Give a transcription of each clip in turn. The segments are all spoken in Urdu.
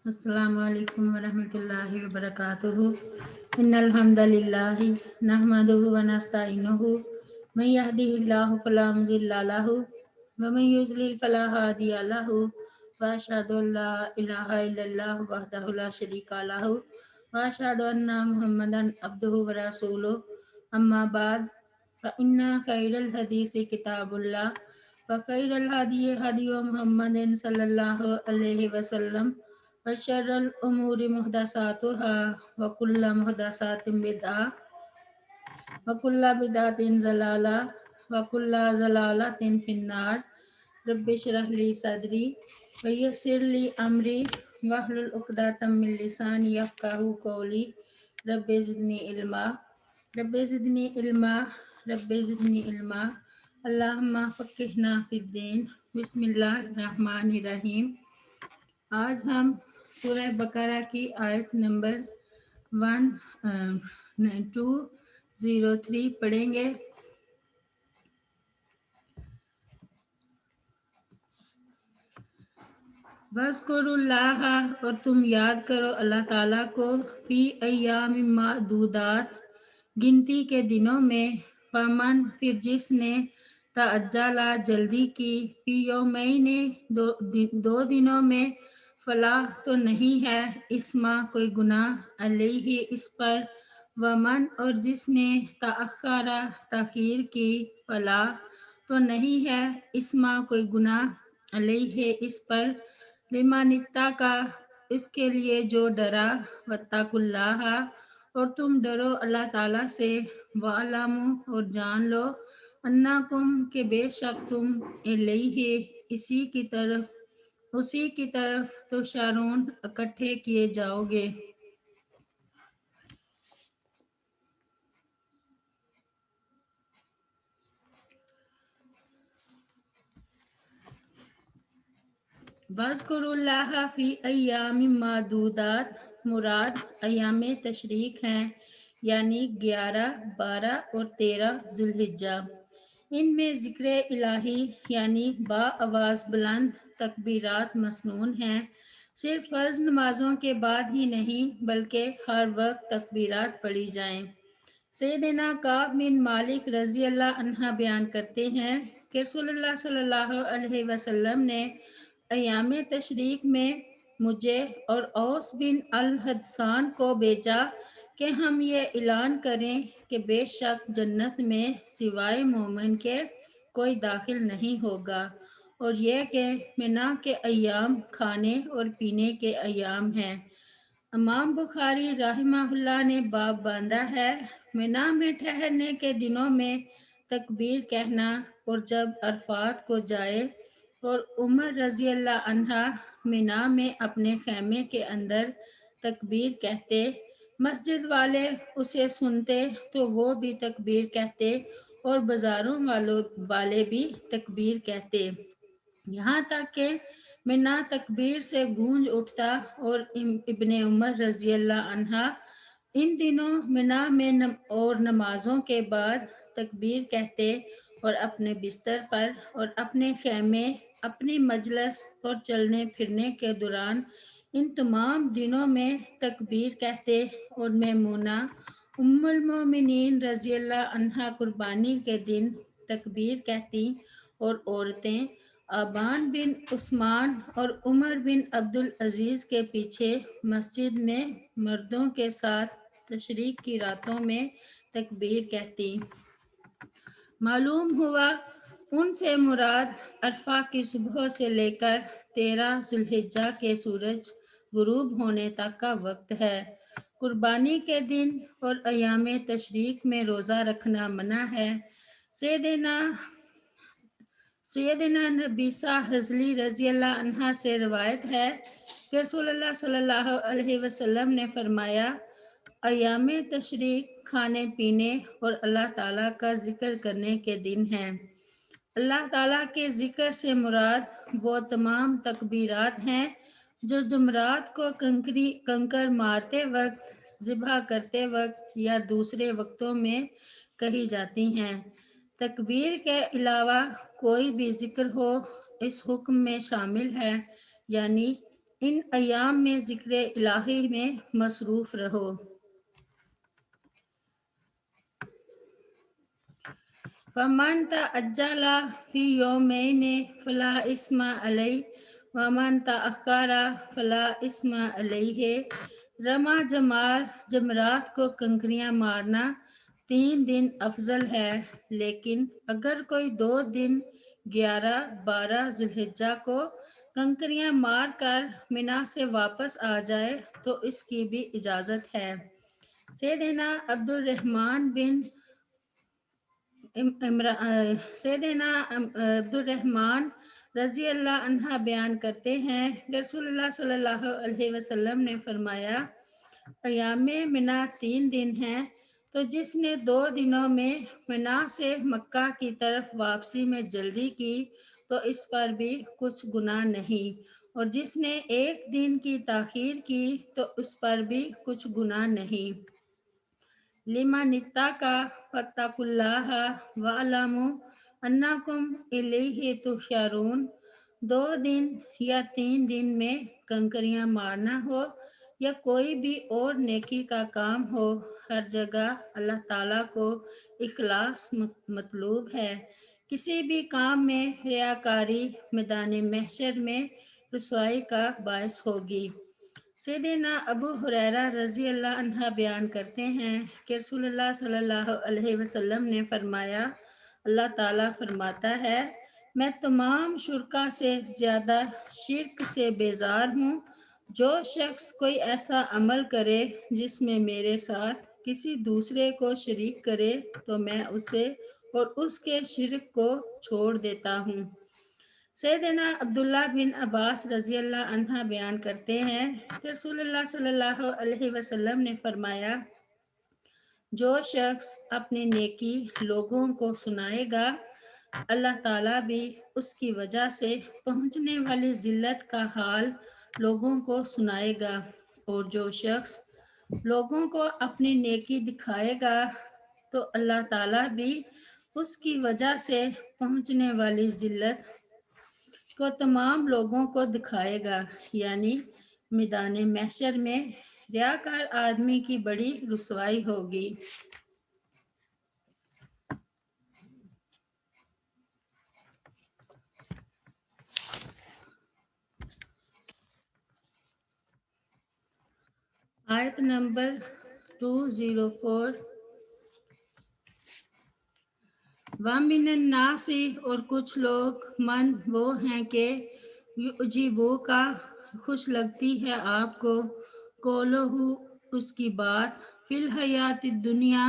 السلام علیکم ورحمۃ اللہ وبرکاتہ ان الحمد للہ نحمدہ ونستعینہ من یهده اللہ فلا مضل لہ ومن یضلل فلا ہادی لہ واشهد ان لا الہ الا اللہ وحدہ لا شریک لہ واشهد ان محمدا عبدہ ورسولہ اما بعد فان خیر الحدیث کتاب اللہ وخیر الهدی هدی محمد صلی اللہ علیہ وسلم وشر الأمور محدثاتها وكل محدثات بدعة وكل بدعة ضلالة وكل ضلالة في النار رب اشرح لي صدري ويسر لي أمري واحلل عقدة من لساني يفقهوا قولي رب زدني علما رب زدني علما رب زدني علما اللهم فقهنا في الدين بسم الله الرحمن الرحیم۔ آج ہم سورہ بقرہ کی آیت نمبر 203 پڑھیں گے۔ وَاذْكُرُوا اللَّهَ، اور تم یاد کرو اللہ تعالیٰ کو، فی ایام معدودات، گنتی کے دنوں میں، فمن، پھر جس نے، تعجلا، جلدی کی، فی یومین، دو دنوں میں، فلا، تو نہیں ہے، اسما، کوئی گناہ، علیہ، اس پر، ومن، اور جس نے، تأخرا، تاخیر کی، فلا، تو نہیں ہے، اسما، کوئی گناہ، علیہ، اس پر، لمن اتقی، اس کے لیے جو ڈرا، واتقوا اللہ، اور تم ڈرو اللہ تعالیٰ سے، وَاعْلَمُوا، اور جان لو، انکم، کہ بے شک تم، الیہ، اسی کی طرف تحشرون، اکٹھے کیے جاؤ گے۔ وَاذْكُرُوا اللَّهَ فِي أَيَّامٍ مَّعْدُودَاتٍ، مراد ایام تشریق ہیں، یعنی 11، 12 اور 13 ذوالحجہ۔ ان میں ذکر الہی یعنی با آواز بلند تکبیرات مسنون ہیں، صرف فرض نمازوں کے بعد ہی نہیں بلکہ ہر وقت تکبیرات پڑھی جائیں۔ سیدنا کعب بن مالک رضی اللہ عنہ بیان کرتے ہیں کہ رسول اللہ صلی اللہ علیہ وسلم نے ایام تشریق میں مجھے اور اوس بن الحدثان کو بھیجا کہ ہم یہ اعلان کریں کہ بے شک جنت میں سوائے مومن کے کوئی داخل نہیں ہوگا، اور یہ کہ منا کے ایام کھانے اور پینے کے ایام ہیں۔ امام بخاری رحمہ اللہ نے باب باندھا ہے، منا میں ٹھہرنے کے دنوں میں تکبیر کہنا، اور جب عرفات کو جائے، اور عمر رضی اللہ عنہ منا میں اپنے خیمے کے اندر تکبیر کہتے، مسجد والے اسے سنتے تو وہ بھی تکبیر کہتے، اور بازاروں والے بھی تکبیر کہتے، یہاں تک کہ منا تکبیر سے گونج اٹھتا، اور ابن عمر رضی اللہ عنہ ان دنوں منا میں اور نمازوں کے بعد تکبیر کہتے، اور اپنے بستر پر اور اپنے خیمے، اپنی مجلس اور چلنے پھرنے کے دوران ان تمام دنوں میں تکبیر کہتے، اور میمونہ ام المومنین رضی اللہ عنہ قربانی کے دن تکبیر کہتی، اور عورتیں آبان بن عثمان اور عمر بن عبدالعزیز کے پیچھے مسجد میں مردوں کے ساتھ تشریق کی راتوں میں تکبیر کہتی۔ معلوم ہوا ان سے مراد عرفہ کی صبح سے لے کر 13 ذوالحجہ کے سورج غروب ہونے تک کا وقت ہے۔ قربانی کے دن اور ایام تشریق میں روزہ رکھنا منع ہے۔ سیدنا نبیسہ حضلی رضی اللہ عنہ سے روایت ہے کہ رسول اللہ صلی اللہ علیہ وسلم نے فرمایا، ایام تشریق کھانے پینے اور اللہ تعالیٰ کا ذکر کرنے کے دن ہیں۔ اللہ تعالیٰ کے ذکر سے مراد وہ تمام تکبیرات ہیں جو جمعرات کو کنکر مارتے وقت، ذبح کرتے وقت یا دوسرے وقتوں میں کہی جاتی ہیں۔ تکبیر کے علاوہ کوئی بھی ذکر ہو اس حکم میں شامل ہے، یعنی ان ایام میں ذکر الہی میں مصروف رہو۔ فمن تعجل فی یومین فلا اسم علیہ ومن تأخر فلا اسم علیہ۔ رمہ جمرات کو کنکریاں مارنا 3 دن افضل ہے، لیکن اگر کوئی 2 دن 11-12 ذوالحجہ کو کنکریاں مار کر منا سے واپس آ جائے تو اس کی بھی اجازت ہے۔ سیدنا عبد الرحمن رضی اللہ عنہ بیان کرتے ہیں کہ رسول اللہ صلی اللہ علیہ وسلم نے فرمایا، ایام منا 3 دن ہیں، تو جس نے 2 دنوں میں منا سے مکہ کی طرف واپسی میں جلدی کی تو اس پر بھی کچھ گناہ نہیں، اور جس نے 1 دن کی تاخیر کی تو اس پر بھی کچھ گناہ نہیں۔ لمن اتقى فاتقوا الله واعلموا انکم الیہ تحشرون۔ 2 دن یا 3 دن میں کنکریاں مارنا ہو یا کوئی بھی اور نیکی کا کام ہو، ہر جگہ اللہ تعالیٰ کو اخلاص مطلوب ہے۔ کسی بھی کام میں ریاکاری میدان محشر میں رسوائی کا باعث ہوگی۔ سیدنا ابو ہریرہ رضی اللہ عنہ بیان کرتے ہیں کہ رسول اللہ صلی اللہ علیہ وسلم نے فرمایا، اللہ تعالیٰ فرماتا ہے، میں تمام شرکا سے زیادہ شرک سے بیزار ہوں۔ جو شخص کوئی ایسا عمل کرے جس میں میرے ساتھ کسی دوسرے کو شریک کرے تو میں اسے اور اس کے شرک کو چھوڑ دیتا ہوں۔ سیدنا عبداللہ بن عباس رضی اللہ عنہ بیان کرتے ہیں کہ رسول اللہ صلی اللہ علیہ وسلم نے فرمایا، جو شخص اپنی نیکی لوگوں کو سنائے گا، اللہ تعالیٰ بھی اس کی وجہ سے پہنچنے والی ذلت کا حال لوگوں کو سنائے گا، اور جو شخص لوگوں کو اپنی نیکی دکھائے گا تو اللہ تعالیٰ بھی اس کی وجہ سے پہنچنے والی ذلت کو تمام لوگوں کو دکھائے گا، یعنی میدان محشر میں ریاکار آدمی کی بڑی رسوائی ہوگی۔ آیت نمبر 204۔ وَمِنَ النَّاسِ، اور کچھ لوگ، من وہ ہیں کہ یعجبوک خوش لگتی ہے آپ کو، قولہ اس کی بات، فی الحیات الدنیا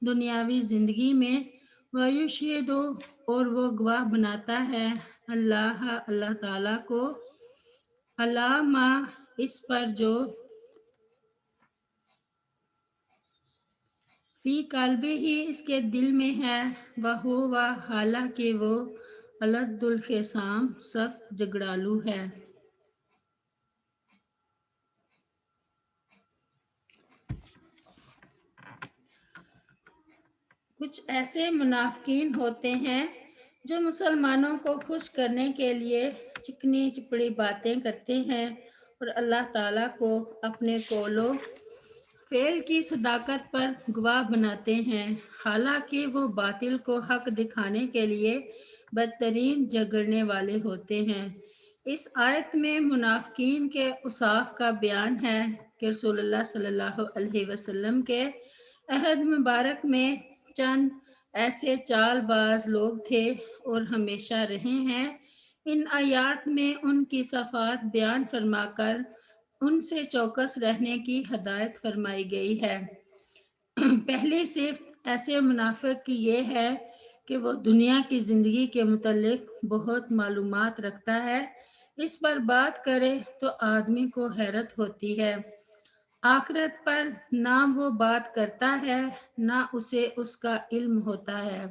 دنیاوی زندگی میں، ویشہد اور وہ گواہ بناتا ہے اللہ تعالیٰ کو، علی ما اس پر جو، فی قلبہ ہی اس کے دل میں ہے، وہو حالانکہ وہ الد الخصام سخت جھگڑالو ہے۔ کچھ ایسے منافقین ہوتے ہیں جو مسلمانوں کو خوش کرنے کے لیے چکنی چپڑی باتیں کرتے ہیں اور اللہ تعالیٰ کو اپنے قول و فعل کی صداقت پر گواہ بناتے ہیں، حالانکہ وہ باطل کو حق دکھانے کے لیے بدترین جھگڑنے والے ہوتے ہیں۔ اس آیت میں منافقین کے اوصاف کا بیان ہے کہ رسول اللہ صلی اللہ علیہ وسلم کے عہد مبارک میں چند ایسے چال باز لوگ تھے اور ہمیشہ رہے ہیں۔ ان آیات میں ان کی صفات بیان فرما کر ان سے چوکس رہنے کی ہدایت فرمائی گئی ہے۔ پہلی صفت ایسے منافق کی یہ ہے کہ وہ دنیا کی زندگی کے متعلق بہت معلومات رکھتا ہے، اس پر بات کرے تو آدمی کو حیرت ہوتی ہے۔ آخرت پر نہ وہ بات کرتا ہے نہ اسے اس کا علم ہوتا ہے۔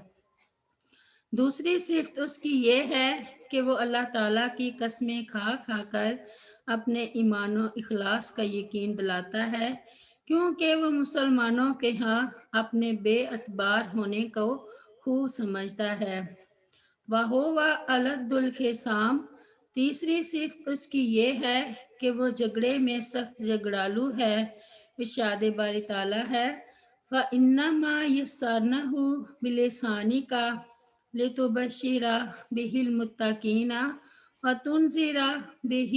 دوسری صفت اس کی یہ ہے کہ وہ اللہ تعالیٰ کی قسمیں کھا کھا کر اپنے ایمان و اخلاص کا یقین دلاتا ہے، کیونکہ وہ مسلمانوں کے ہاں اپنے بے اعتبار ہونے کو خوب سمجھتا ہے۔ وَهُوَ أَلَدُّ الْخِصَامِ، تیسری صفت اس کی یہ ہے کہ وہ جھگڑے میں سخت جھگڑالو ہے۔ ارشاد باری تعالیٰ ہے فَإِنَّمَا يَسَّرْنَاهُ بِلِسَانِكَ لِتُبَشِّرَ بِهِ الْمُتَّقِينَ وَتُنذِرَ بِهِ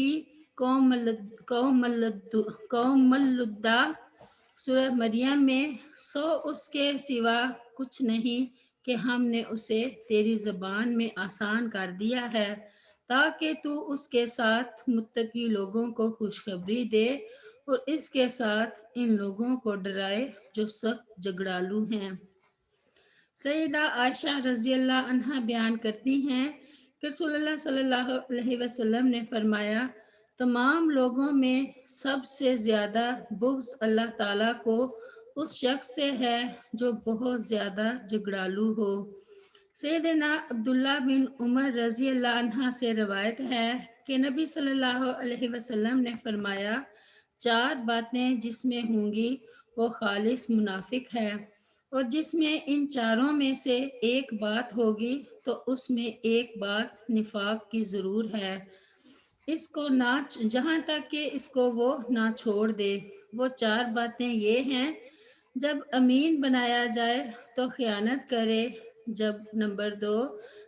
قَوْمًا لُدًّا۔ سورہ مریم میں سو اس کے سوا کچھ نہیں کہ ہم نے اسے تیری زبان میں آسان کر دیا ہے تاکہ تو اس کے ساتھ متقی لوگوں کو خوشخبری دے اور اس کے ساتھ ان لوگوں کو ڈرائے جو سخت جھگڑالو ہیں۔ سیدہ عائشہ رضی اللہ عنہا بیان کرتی ہیں کہ رسول اللہ صلی اللہ علیہ وسلم نے فرمایا تمام لوگوں میں سب سے زیادہ بغض اللہ تعالیٰ کو اس شخص سے ہے جو بہت زیادہ جھگڑالو ہو۔ سیدنا عبداللہ بن عمر رضی اللہ عنہ سے روایت ہے کہ نبی صلی اللہ علیہ وسلم نے فرمایا 4 باتیں جس میں ہوں گی وہ خالص منافق ہے، اور جس میں ان چاروں میں سے ایک بات ہوگی تو اس میں ایک بات نفاق کی ضرور ہے، اس کو نہ جہاں تک کہ اس کو وہ نہ چھوڑ دے۔ وہ 4 باتیں یہ ہیں، جب امین بنایا جائے تو خیانت کرے، نمبر 2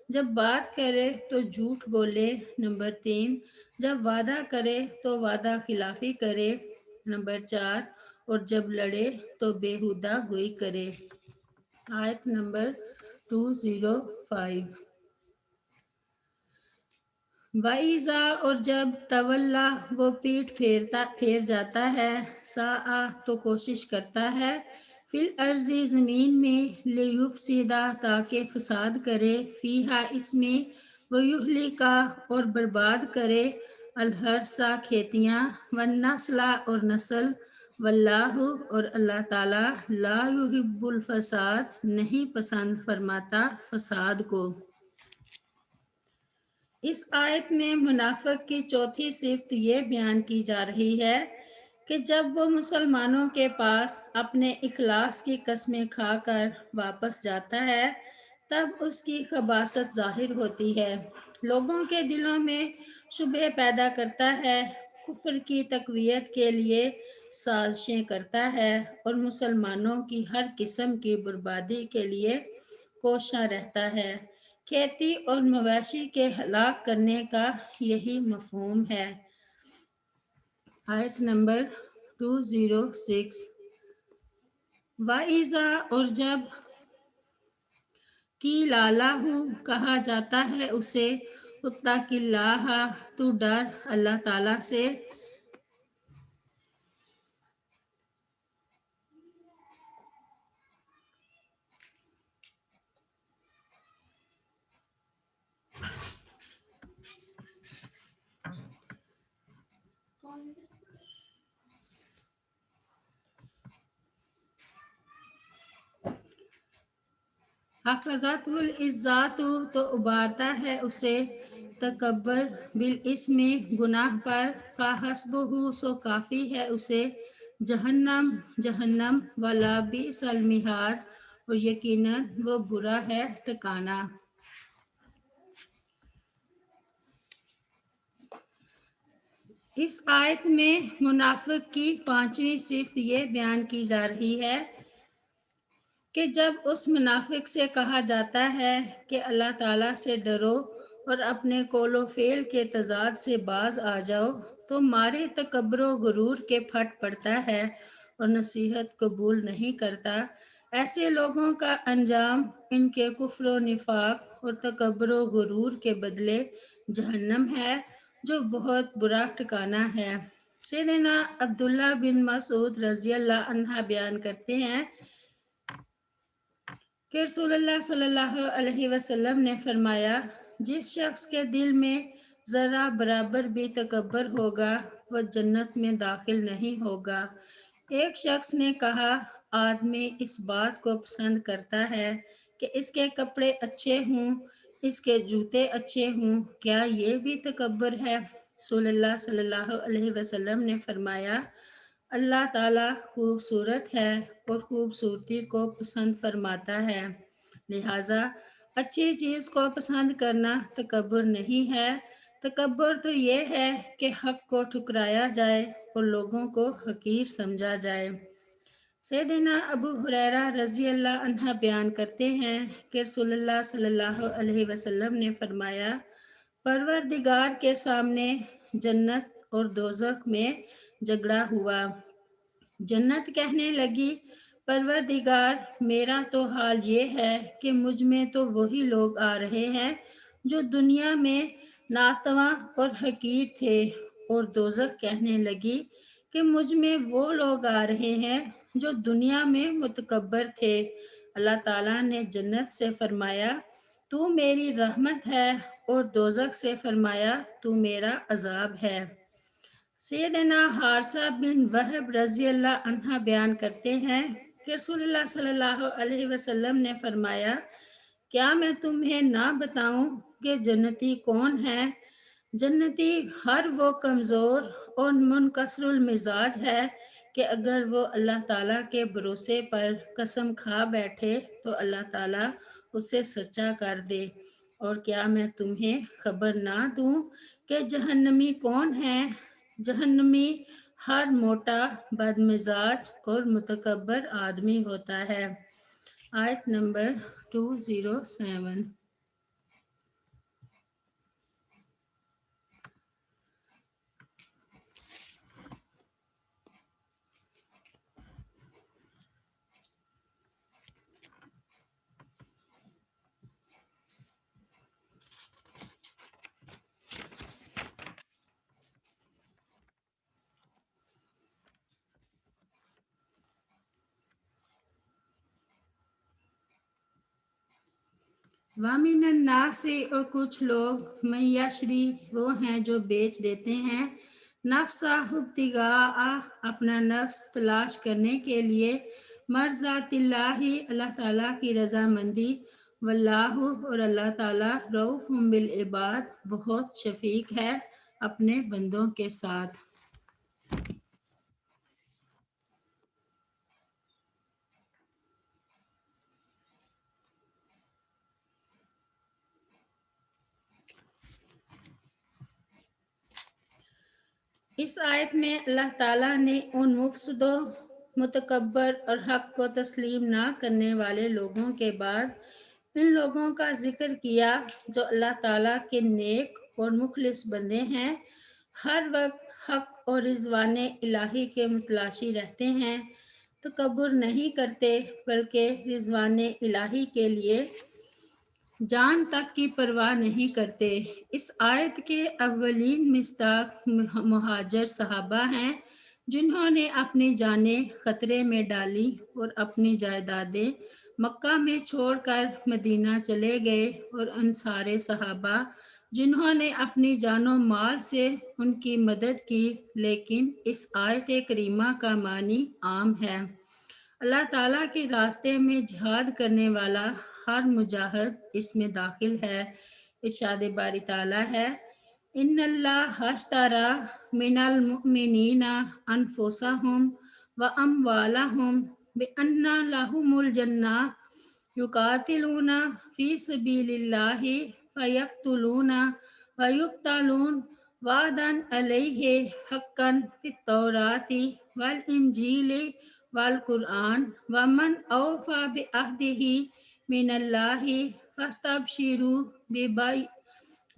جب بات کرے تو جھوٹ بولے، نمبر 3 جب وعدہ کرے تو وعدہ خلافی کرے، نمبر 4 اور جب لڑے تو بیہودہ گوئی کرے۔ آیت نمبر 205۔ وَإِذَا اور جب تولا وہ پیٹھ پھیر جاتا ہے، سعی تو کوشش کرتا ہے، فی الارض زمین میں، لیفسد تاکہ فساد کرے، فیہا اس میں، ویہلک اور برباد کرے، الحرث کھیتیاں، والنسل اور نسل، واللہ اور اللہ تعالیٰ لا یحب الفساد نہیں پسند فرماتا فساد کو۔ اس آیت میں منافق کی چوتھی صفت یہ بیان کی جا رہی ہے کہ جب وہ مسلمانوں کے پاس اپنے اخلاص کی قسمیں کھا کر واپس جاتا ہے تب اس کی خباثت ظاہر ہوتی ہے، لوگوں کے دلوں میں شبہ پیدا کرتا ہے، کفر کی تقویت کے لیے سازشیں کرتا ہے اور مسلمانوں کی ہر قسم کی بربادی کے لیے کوشاں رہتا ہے۔ کھیتی اور مویشی کے ہلاک کرنے کا یہی مفہوم ہے۔ آیت نمبر 206۔ وَإِذَا اور جب قِیلَ لَهُ کہا جاتا ہے اسے اتَّقِ اللَّهَ تو ڈر اللہ تعالیٰ سے، اخذتہ العزت تو ابارتا ہے اسے تکبر، بالاسم گناہ پر، فحسبہ سو کافی ہے اسے، جہنم، ولبئس المہاد اور یقیناً وہ برا ہے ٹھکانہ۔ اس آیت میں منافق کی 5ویں صفت یہ بیان کی جا رہی ہے کہ جب اس منافق سے کہا جاتا ہے کہ اللہ تعالیٰ سے ڈرو اور اپنے قول و فعل کے تضاد سے باز آ جاؤ تو مارے تکبر و غرور کے پھٹ پڑتا ہے اور نصیحت قبول نہیں کرتا۔ ایسے لوگوں کا انجام ان کے کفر و نفاق اور تکبر و غرور کے بدلے جہنم ہے جو بہت برا ٹھکانہ ہے۔ سیدنا عبداللہ بن مسعود رضی اللہ عنہ بیان کرتے ہیں کہ رسول اللہ صلی اللہ علیہ وسلم نے فرمایا جس شخص کے دل میں ذرہ برابر بھی تکبر ہوگا وہ جنت میں داخل نہیں ہوگا۔ ایک شخص نے کہا آدمی اس بات کو پسند کرتا ہے کہ اس کے کپڑے اچھے ہوں، اس کے جوتے اچھے ہوں، کیا یہ بھی تکبر ہے؟ رسول اللہ صلی اللہ علیہ وسلم نے فرمایا اللہ تعالیٰ خوبصورت ہے اور خوبصورتی کو پسند فرماتا ہے، لہٰذا اچھی چیز کو پسند کرنا تکبر نہیں ہے، تکبر تو یہ ہے کہ حق کو ٹھکرایا جائے اور لوگوں کو حقیر سمجھا جائے۔ سیدنا ابو ہریرہ رضی اللہ عنہ بیان کرتے ہیں کہ رسول اللہ صلی اللہ علیہ وسلم نے فرمایا، پروردگار کے سامنے جنت اور دوزخ میں جھگڑا ہوا۔ جنت کہنے لگی، پروردگار، میرا تو حال یہ ہے کہ مجھ میں تو وہی لوگ آ رہے ہیں جو دنیا میں ناتواں اور حقیر تھے، اور دوزخ کہنے لگی کہ مجھ میں وہ لوگ آ رہے ہیں جو دنیا میں متکبر تھے۔ اللہ تعالیٰ نے جنت سے فرمایا، تو میری رحمت ہے، اور دوزخ سے فرمایا، تو میرا عذاب ہے۔ سیدنا حارثہ بن وہب رضی اللہ عنہ بیان کرتے ہیں کہ رسول اللہ صلی اللہ علیہ وسلم نے فرمایا، کیا میں تمہیں نہ بتاؤں کہ جنتی کون ہے؟ جنتی ہر وہ کمزور اور منکسر المزاج ہے کہ اگر وہ اللہ تعالیٰ کے بھروسے پر قسم کھا بیٹھے تو اللہ تعالیٰ اسے سچا کر دے۔ اور کیا میں تمہیں خبر نہ دوں کہ جہنمی کون ہے؟ جہنمی ہر موٹا، بد مزاج اور متکبر آدمی ہوتا ہے۔ آیت نمبر 207۔ وَمِنَ النَّاسِ، اور کچھ لوگ، مَن یشری، وہ ہیں جو بیچ دیتے ہیں، نفسہ ابتغاء، اپنا نفس تلاش کرنے کے لیے، مرضات اللہ، اللہ تعالیٰ کی رضامندی، واللہ، اور اللہ تعالیٰ، رؤوف بالعباد، بہت شفیق ہے اپنے بندوں کے ساتھ۔ اس آیت میں اللہ تعالیٰ نے ان مفسدوں، متکبر اور حق کو تسلیم نہ کرنے والے لوگوں کے بعد ان لوگوں کا ذکر کیا جو اللہ تعالیٰ کے نیک اور مخلص بندے ہیں، ہر وقت حق اور رضوان الہی کے متلاشی رہتے ہیں، تکبر نہیں کرتے بلکہ رضوان الہی کے لیے جان تک کی پرواہ نہیں کرتے۔ اس آیت کے اولین مصداق مہاجر صحابہ ہیں جنہوں نے اپنی جانیں خطرے میں ڈالی اور اپنی جائیدادیں مکہ میں چھوڑ کر مدینہ چلے گئے، اور انصار صحابہ جنہوں نے اپنی جان و مال سے ان کی مدد کی، لیکن اس آیت کریمہ کا معنی عام ہے۔ اللہ تعالیٰ کے راستے میں جہاد کرنے والا ہر مجاہد اس میں داخل ہے۔ ارشاد باری تعالیٰ ہے، ان اللہ اشتری من المؤمنین انفسهم واموالهم بان لهم الجنہ یقاتلون فی سبیل اللہ فیقتلون ویقتلون وعدا علیہ حقا فی التوراۃ والانجیل والقرآن ومن اوفی بعہدہ من اللہ فاستبشروا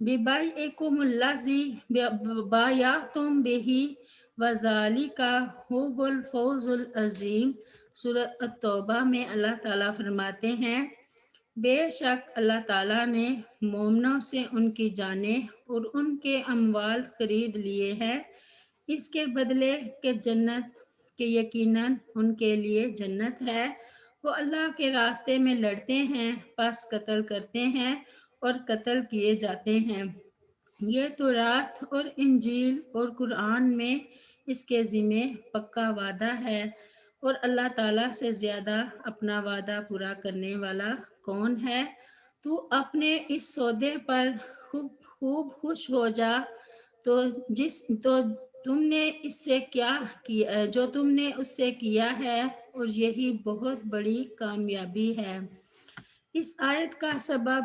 ببیعکم الذی بایعتم بہ وذالک ھو الفوز العظیم۔ سورۃ التوبہ میں اللہ تعالیٰ فرماتے ہیں، بے شک اللہ تعالیٰ نے مومنوں سے ان کی جانیں اور ان کے اموال خرید لیے ہیں اس کے بدلے کہ جنت، کہ یقیناً ان کے لیے جنت ہے، وہ اللہ کے راستے میں لڑتے ہیں، پس قتل کرتے ہیں اور قتل کیے جاتے ہیں۔ یہ تورات اور انجیل اور قرآن میں اس کے ذمے پکا وعدہ ہے، اور اللہ تعالیٰ سے زیادہ اپنا وعدہ پورا کرنے والا کون ہے؟ تو اپنے اس سودے پر خوب خوش ہو جا تو تم نے اس سے کیا کیا، جو تم نے اس سے کیا ہے، اور یہی بہت بڑی کامیابی ہے۔ اس آیت کا سبب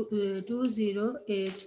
208।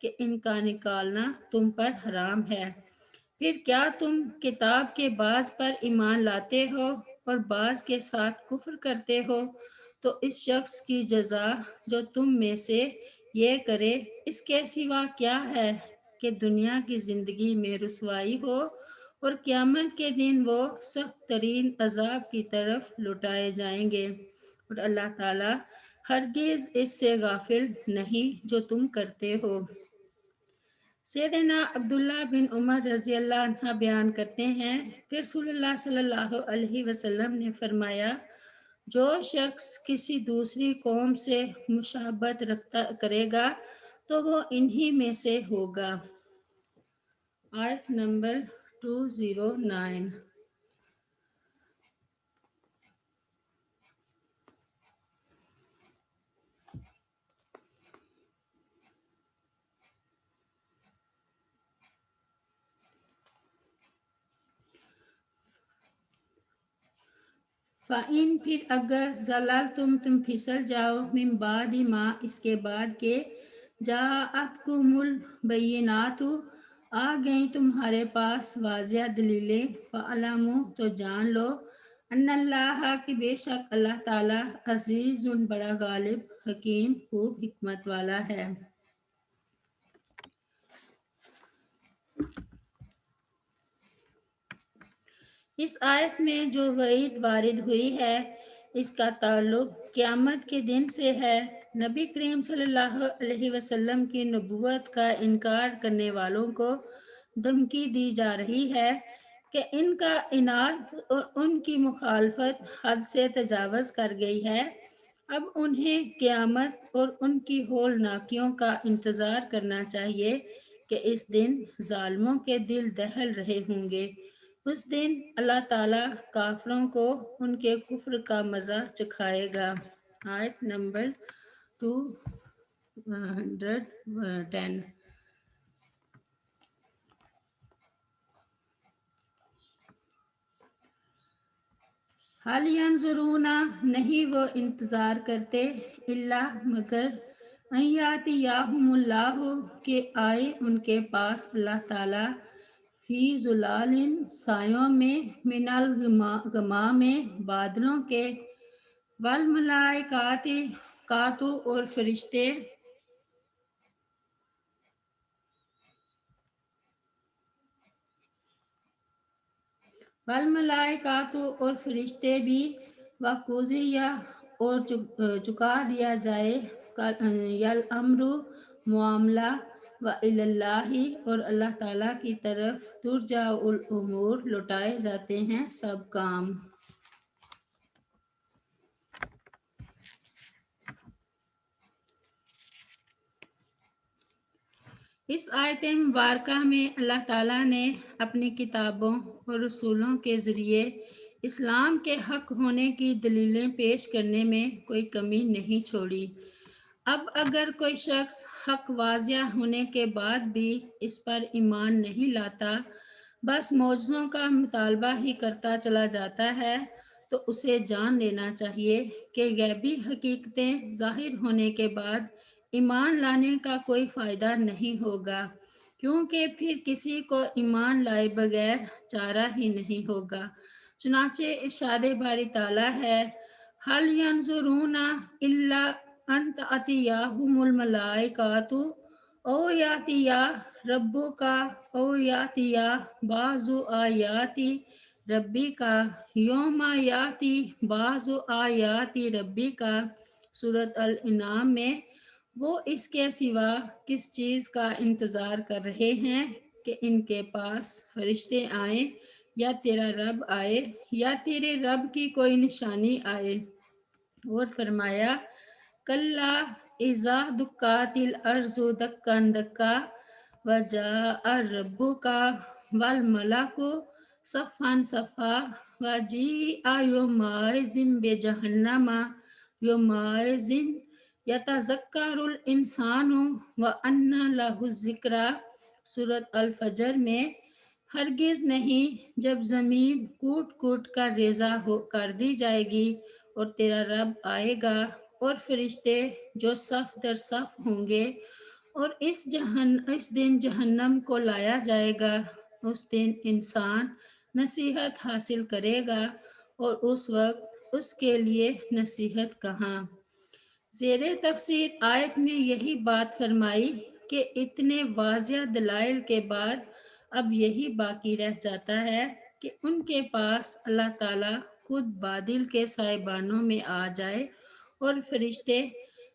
کہ ان کا نکالنا تم پر حرام ہے۔ پھر کیا تم کتاب کے بعض پر ایمان لاتے ہو اور بعض کے ساتھ کفر کرتے ہو؟ تو اس شخص کی جزا جو تم میں سے یہ کرے اس کے سوا کیا ہے کہ دنیا کی زندگی میں رسوائی ہو اور قیامت کے دن وہ سخت ترین عذاب کی طرف لوٹائے جائیں گے، اور اللہ تعالیٰ ہرگز اس سے غافل نہیں جو تم کرتے ہو۔ سیدنا عبداللہ بن عمر رضی اللہ عنہ بیان کرتے ہیں کہ رسول اللہ صلی اللہ علیہ وسلم نے فرمایا، جو شخص کسی دوسری قوم سے مشابہت کرے گا تو وہ انہی میں سے ہوگا۔ آیت نمبر 209۔ فَإِن پھر اگر زللتم تم پھسل جاؤ من بعد ما اس کے بعد کہ جاءتکم البینات آ گئیں تمہارے پاس واضح دلیلیں، فَعَلَمُوا تو جان لو ان اللہ کہ بے شک اللہ تعالی عزیز بڑا غالب، حکیم خوب حکمت والا ہے۔ اس آیت میں جو وعید وارد ہوئی ہے اس کا تعلق قیامت کے دن سے ہے۔ نبی کریم صلی اللہ علیہ وسلم کی نبوت کا انکار کرنے والوں کو دھمکی دی جا رہی ہے کہ ان کا عناد اور ان کی مخالفت حد سے تجاوز کر گئی ہے۔ اب انہیں قیامت اور ان کی ہولناکیوں کا انتظار کرنا چاہیے کہ اس دن ظالموں کے دل دہل رہے ہوں گے۔ اس دن اللہ تعالیٰ کافروں کو ان کے کفر کا مزہ چکھائے گا۔ آیت نمبر 210۔ حال ینظرون نہیں وہ انتظار کرتے الا مگر ان یاتیہم اللہ کہ آئے ان کے پاس اللہ تعالیٰ فی ظلال سایوں میں من الغمام بادلوں کے والملائکات کاتو اور فرشتے والملائکات اور فرشتے بھی وقضیہ اور چکا دیا جائے الامر معاملہ وإلی اللہ اور اللہ تعالیٰ کی طرف ترجع الامور لوٹائے جاتے ہیں سب کام۔ اس آیت مبارکہ میں اللہ تعالیٰ نے اپنی کتابوں اور رسولوں کے ذریعے اسلام کے حق ہونے کی دلیلیں پیش کرنے میں کوئی کمی نہیں چھوڑی۔ اب اگر کوئی شخص حق واضح ہونے کے بعد بھی اس پر ایمان نہیں لاتا، بس معجزوں کا مطالبہ ہی کرتا چلا جاتا ہے، تو اسے جان لینا چاہیے کہ غیبی حقیقتیں ظاہر ہونے کے بعد ایمان لانے کا کوئی فائدہ نہیں ہوگا، کیونکہ پھر کسی کو ایمان لائے بغیر چارہ ہی نہیں ہوگا۔ چنانچہ ارشاد باری تعالیٰ ہے، حل ینظرون الا ان تأتیہم الملائکۃ او یاتیا ربک او یاتیا بعض آیات ربک یوم یاتی بعض آیات ربک۔ سورۃ الانعام میں وہ اس کے سوا کس چیز کا انتظار کر رہے ہیں کہ ان کے پاس فرشتے آئیں یا تیرا رب آئے یا تیرے رب کی کوئی نشانی آئے۔ اور فرمایا، کلا اذا دکات الارض دکا دکا وجاء ربک والملک صفا صفا وجیء یومئذ بجہنم یومئذ یتذکر الانسان وانی لہ الذکریٰ۔ سورۃ الفجر میں ہرگز نہیں جب زمین کوٹ کوٹ کر ریزہ کر دی جائے گی اور تیرا رب آئے گا اور فرشتے جو صف در صف ہوں گے اور اس دن جہنم کو لایا جائے گا۔ اس دن انسان نصیحت حاصل کرے گا اور اس وقت اس کے لیے نصیحت کہاں۔ زیر تفسیر آیت میں یہی بات فرمائی کہ اتنے واضح دلائل کے بعد اب یہی باقی رہ جاتا ہے کہ ان کے پاس اللہ تعالیٰ خود بادل کے سائبانوں میں آ جائے اور فرشتے،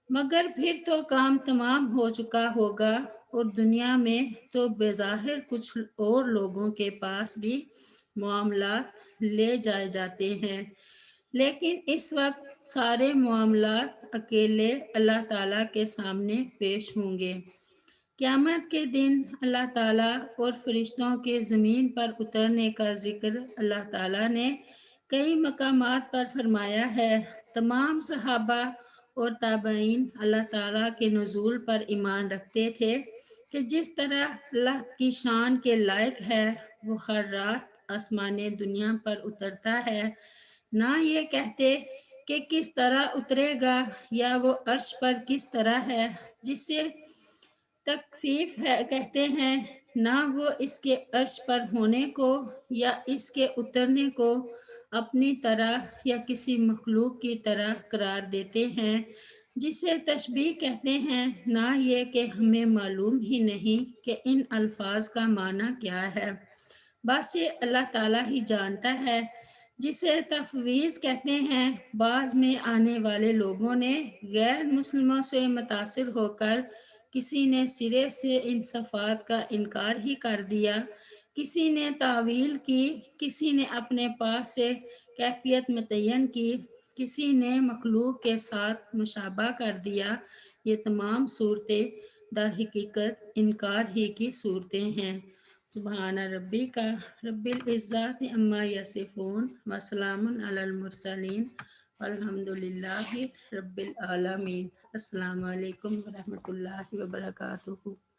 مگر پھر تو کام تمام ہو چکا ہوگا اور دنیا میں تو بظاہر کچھ اور لوگوں کے پاس بھی معاملات لے جائے جاتے ہیں، لیکن اس وقت سارے معاملات اکیلے اللہ تعالیٰ کے سامنے پیش ہوں گے۔ قیامت کے دن اللہ تعالیٰ اور فرشتوں کے زمین پر اترنے کا ذکر اللہ تعالیٰ نے کئی مقامات پر فرمایا ہے۔ تمام صحابہ اور تابعین اللہ تعالیٰ کے نزول پر ایمان رکھتے تھے کہ جس طرح اللہ کی شان کے لائق ہے وہ ہر رات آسمان دنیا پر اترتا ہے، نہ یہ کہتے کہ کس طرح اترے گا یا وہ عرش پر کس طرح ہے، جسے تکفیف ہے کہتے ہیں، نہ وہ اس کے عرش پر ہونے کو یا اس کے اترنے کو اپنی طرح یا کسی مخلوق کی طرح قرار دیتے ہیں، جسے تشبیہ کہتے ہیں، نہ یہ کہ ہمیں معلوم ہی نہیں کہ ان الفاظ کا معنی کیا ہے، بس یہ اللہ تعالیٰ ہی جانتا ہے، جسے تفویض کہتے ہیں۔ بعض میں آنے والے لوگوں نے غیر مسلموں سے متاثر ہو کر کسی نے سرے سے ان صفات کا انکار ہی کر دیا، کسی نے تعویل کی، کسی نے اپنے پاس سے کیفیت متعین کی، کسی نے مخلوق کے ساتھ مشابہ کر دیا۔ یہ تمام صورتیں در حقیقت انکار ہی کی صورتیں ہیں۔ سبحان ربک رب العزت عما یصفون وسلام علی المرسلین والحمد للہ رب العالمین۔ السلام علیکم ورحمۃ اللہ وبرکاتہ۔